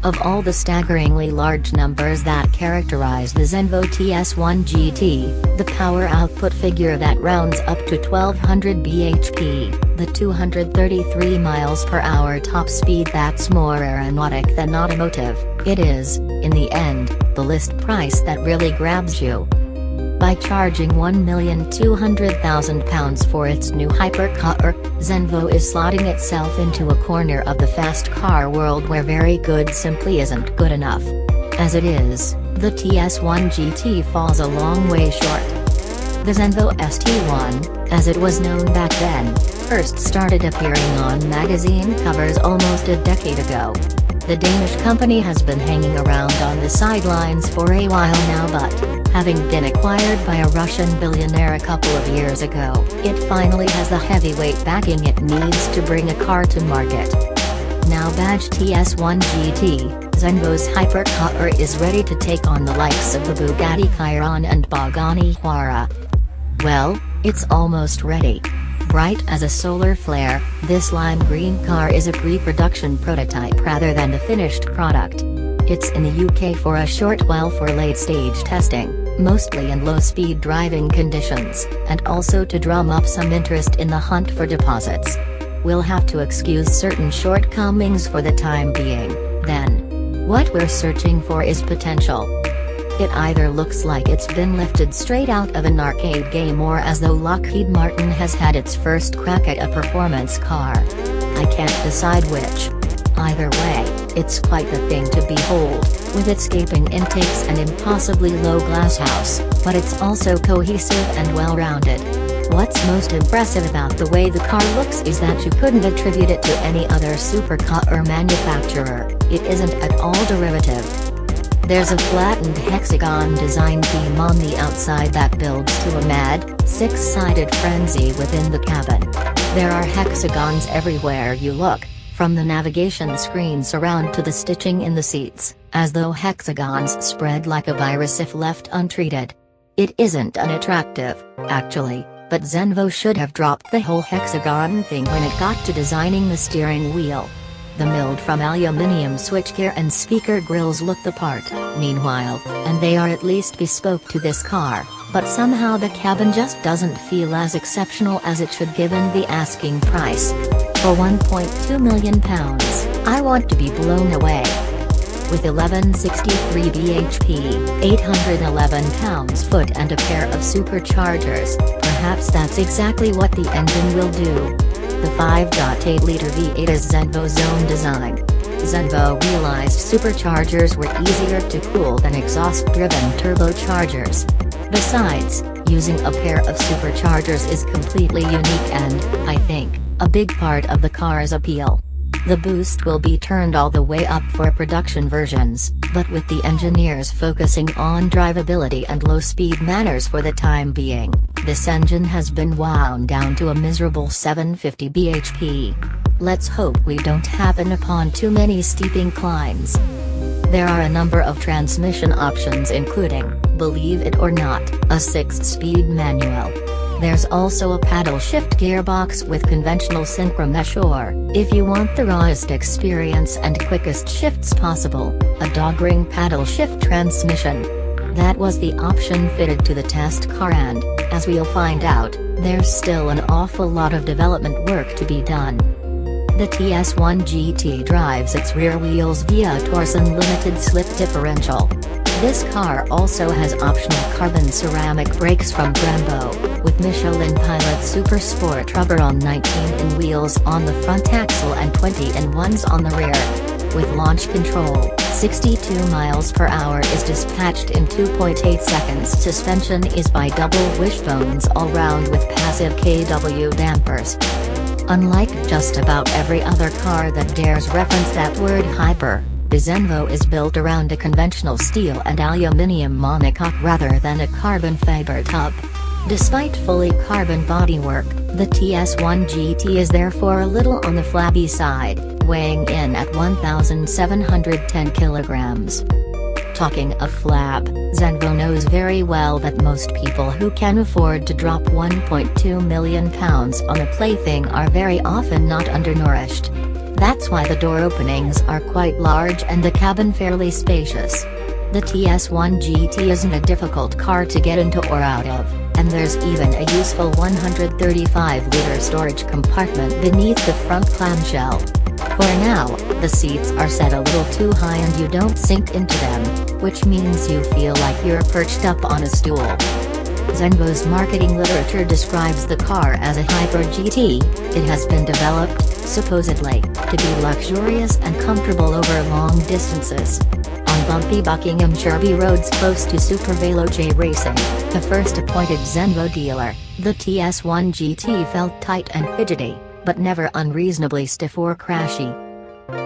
Of all the staggeringly large numbers that characterize the Zenvo TS1 GT, the power output figure that rounds up to 1200 bhp, the 233 miles per hour top speed that's more aeronautic than automotive, it is, in the end, the list price that really grabs you. By charging £1,200,000 for its new hypercar, Zenvo is slotting itself into a corner of the fast car world where very good simply isn't good enough. As it is, the TS1 GT falls a long way short. The Zenvo ST1, as it was known back then, first started appearing on magazine covers almost a decade ago. The Danish company has been hanging around on the sidelines for a while now, but, having been acquired by a Russian billionaire a couple of years ago, it finally has the heavyweight backing it needs to bring a car to market. Now badged TS1 GT, Zenvo's hypercar is ready to take on the likes of the Bugatti Chiron and Pagani Huayra. Well, it's almost ready. Bright as a solar flare, this lime green car is a pre-production prototype rather than the finished product. It's in the UK for a short while for late-stage testing, mostly in low-speed driving conditions, and also to drum up some interest in the hunt for deposits. We'll have to excuse certain shortcomings for the time being, then. What we're searching for is potential. It either looks like it's been lifted straight out of an arcade game or as though Lockheed Martin has had its first crack at a performance car. I can't decide which. Either way, it's quite the thing to behold, with its gaping intakes and impossibly low glasshouse, but it's also cohesive and well-rounded. What's most impressive about the way the car looks is that you couldn't attribute it to any other supercar manufacturer. It isn't at all derivative. There's a flattened hexagon design theme on the outside that builds to a mad, six-sided frenzy within the cabin. There are hexagons everywhere you look, from the navigation screens around to the stitching in the seats, as though hexagons spread like a virus if left untreated. It isn't unattractive, actually, but Zenvo should have dropped the whole hexagon thing when it got to designing the steering wheel. The milled from aluminium switchgear and speaker grills look the part, meanwhile, and they are at least bespoke to this car, but somehow the cabin just doesn't feel as exceptional as it should given the asking price. For £1.2 million, I want to be blown away. With 1163 bhp, 811 pounds-foot and a pair of superchargers, perhaps that's exactly what the engine will do. The 5.8-liter V8 is Zenvo's own design. Zenvo realized superchargers were easier to cool than exhaust-driven turbochargers. Besides, using a pair of superchargers is completely unique and, I think, a big part of the car's appeal. The boost will be turned all the way up for production versions, but with the engineers focusing on drivability and low-speed manners for the time being, this engine has been wound down to a miserable 750 bhp. Let's hope we don't happen upon too many steep inclines. There are a number of transmission options including, believe it or not, a 6-speed manual. There's also a paddle shift gearbox with conventional synchromesh or, if you want the rawest experience and quickest shifts possible, a dog ring paddle shift transmission. That was the option fitted to the test car and, as we'll find out, there's still an awful lot of development work to be done. The TS1 GT drives its rear wheels via a Torsen limited slip differential. This car also has optional carbon ceramic brakes from Brembo, with Michelin Pilot Super Sport rubber on 19-in wheels on the front axle and 20-in ones on the rear. With launch control, 62 miles per hour is dispatched in 2.8 seconds. Suspension is by double wishbones all-round with passive KW dampers. Unlike just about every other car that dares reference that word hyper, the Zenvo is built around a conventional steel and aluminium monocoque rather than a carbon fiber tub. Despite fully carbon bodywork, the TS1 GT is therefore a little on the flabby side, weighing in at 1,710 kilograms. Talking of flab, Zenvo knows very well that most people who can afford to drop £1.2 million on a plaything are very often not undernourished. That's why the door openings are quite large and the cabin fairly spacious. The TS1 GT isn't a difficult car to get into or out of, and there's even a useful 135-liter storage compartment beneath the front clamshell. For now, the seats are set a little too high and you don't sink into them, which means you feel like you're perched up on a stool. Zenvo's marketing literature describes the car as a hyper GT. It has been developed, supposedly, to be luxurious and comfortable over long distances. On bumpy Buckinghamshire roads close to super veloce racing, the first appointed Zenvo dealer, the TS1 GT felt tight and fidgety, but never unreasonably stiff or crashy.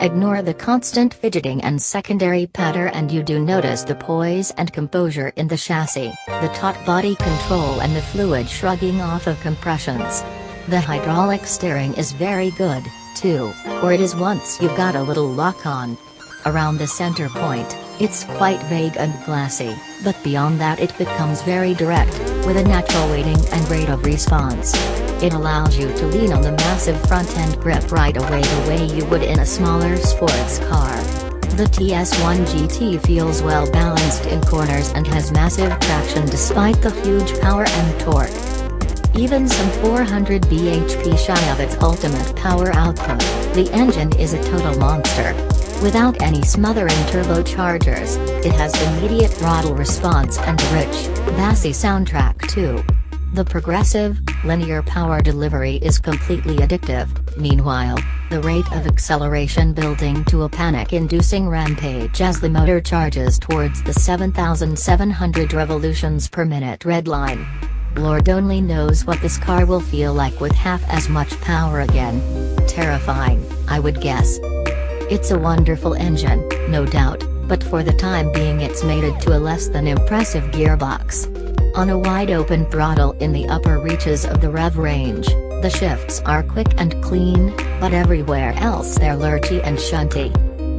Ignore the constant fidgeting and secondary patter and you do notice the poise and composure in the chassis, the taut body control and the fluid shrugging off of compressions. The hydraulic steering is very good, too, or it is once you've got a little lock on. Around the center point, it's quite vague and glassy, but beyond that it becomes very direct, with a natural weighting and rate of response. It allows you to lean on the massive front-end grip right away the way you would in a smaller sports car. The TS1 GT feels well balanced in corners and has massive traction despite the huge power and torque. Even some 400 bhp shy of its ultimate power output, the engine is a total monster. Without any smothering turbochargers, it has immediate throttle response and a rich, bassy soundtrack too. The progressive, linear power delivery is completely addictive. Meanwhile, the rate of acceleration building to a panic-inducing rampage as the motor charges towards the 7,700 revolutions per minute red line. Lord only knows what this car will feel like with half as much power again. Terrifying, I would guess. It's a wonderful engine, no doubt, but for the time being it's mated to a less than impressive gearbox. On a wide-open throttle in the upper reaches of the rev range, the shifts are quick and clean, but everywhere else they're lurchy and shunty.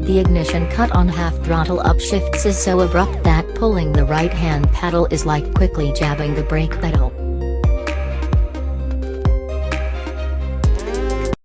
The ignition cut on half-throttle upshifts is so abrupt that pulling the right-hand pedal is like quickly jabbing the brake pedal.